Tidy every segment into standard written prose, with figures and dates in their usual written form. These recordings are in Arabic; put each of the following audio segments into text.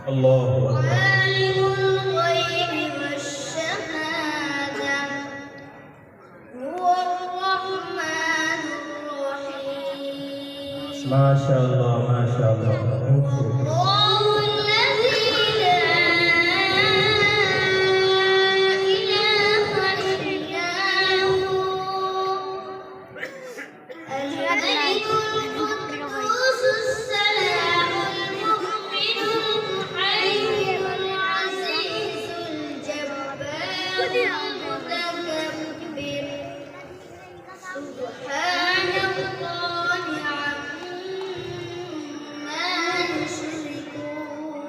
الله أكبر. عالم الغيب والشهادة هو الرحمن الرحيم. ما شاء الله ما شاء الله. الله الذي لا إله إلا هو الملك القدوس السلام المؤمن المهيمن العزيز الجبار المتكبر سبحان الله عما يشركون.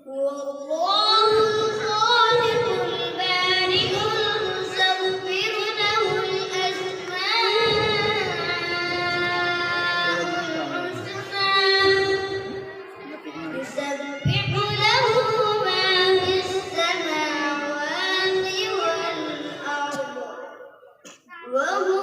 هو الله الخالق البارئ المصور له الأسماء الحسنى يسبح له ما في السماوات والأرض وهو